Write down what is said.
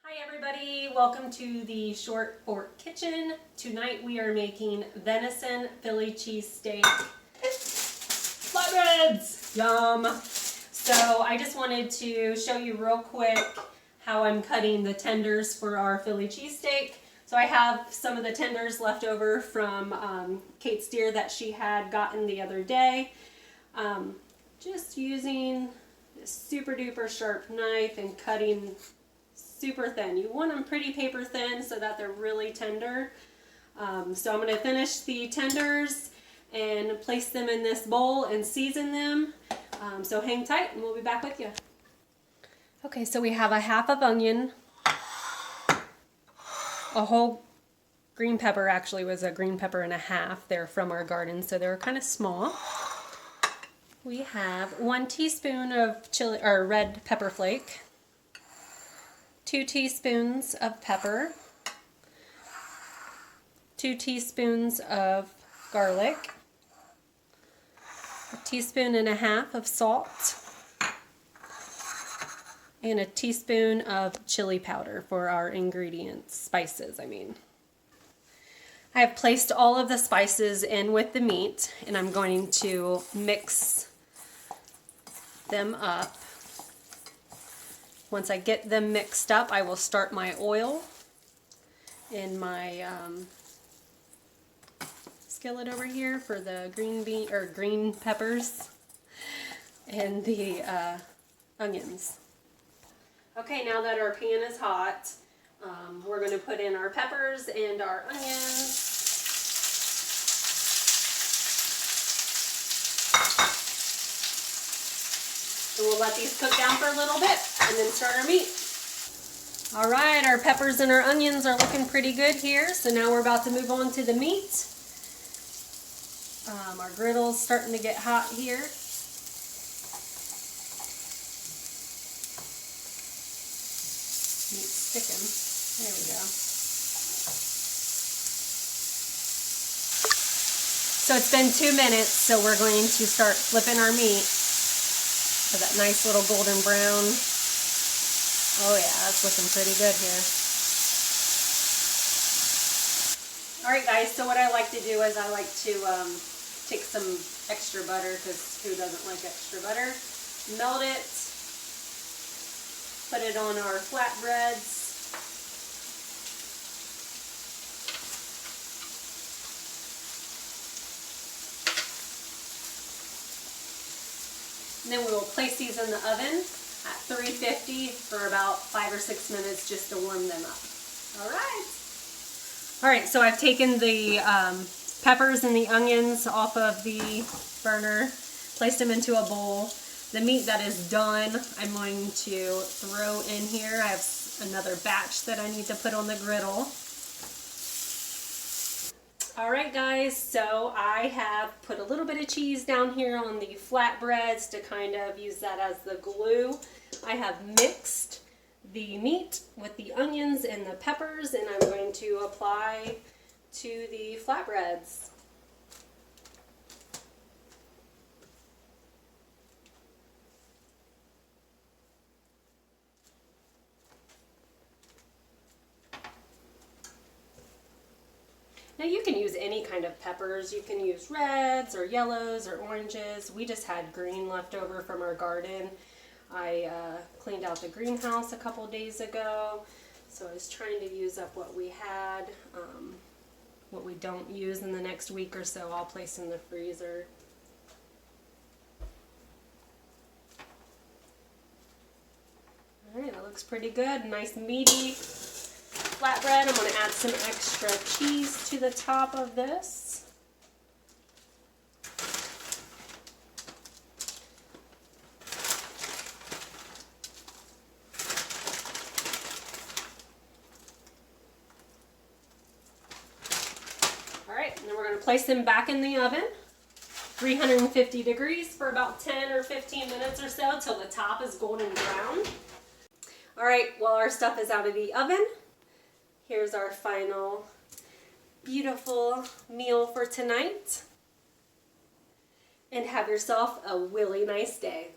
Hi everybody, welcome to the Short Fork Kitchen. Tonight we are making venison Philly cheesesteak flatbreads. Yum! So I just wanted to show you real quick how I'm cutting the tenders for our Philly cheesesteak. So I have some of the tenders left over from Kate's deer that she had gotten the other day. Just using a super duper sharp knife and cutting super thin. You want them pretty paper thin so that they're really tender. So I'm going to finish the tenders and place them in this bowl and season them. So hang tight and we'll be back with you. Okay, so we have a half of onion, a whole green pepper. Actually was a green pepper and a half. They're from our garden, so they're kind of small. We have 1 teaspoon of chili or red pepper flake, 2 teaspoons of pepper, 2 teaspoons of garlic, 1.5 teaspoons of salt, and 1 teaspoon of chili powder for our ingredients, spices I mean. I have placed all of the spices in with the meat and I'm going to mix them up. Once I get them mixed up, I will start my oil in my skillet over here for the green peppers and the onions. Okay, now that our pan is hot, we're going to put in our peppers and our onions. And we'll let these cook down for a little bit and then start our meat. Alright, our peppers and our onions are looking pretty good here. So now we're about to move on to the meat. Our griddle's starting to get hot here. Meat's sticking. There we go. So it's been 2 minutes, so we're going to start flipping our meat. For that nice little golden brown. Oh yeah, that's looking pretty good here. Alright guys, so what I like to do is I like to take some extra butter, because who doesn't like extra butter? Melt it, put it on our flatbreads. And then we will place these in the oven at 350 for about 5 or 6 minutes just to warm them up. Alright, so I've taken the peppers and the onions off of the burner, placed them into a bowl. The meat that is done, I'm going to throw in here. I have another batch that I need to put on the griddle. Alright guys, so I have put a little bit of cheese down here on the flatbreads to kind of use that as the glue. I have mixed the meat with the onions and the peppers and I'm going to apply to the flatbreads. Now you can use any kind of peppers. You can use reds or yellows or oranges. We just had green left over from our garden. I cleaned out the greenhouse a couple days ago, so I was trying to use up what we had. What we don't use in the next week or so, I'll place in the freezer. Alright, that looks pretty good. Nice meaty flatbread. I'm going to add some extra cheese to the top of this. Alright, and then we're going to place them back in the oven, 350 degrees for about 10 or 15 minutes or so till the top is golden brown. Alright, while our stuff is out of the oven, here's our final beautiful meal for tonight. And have yourself a really nice day.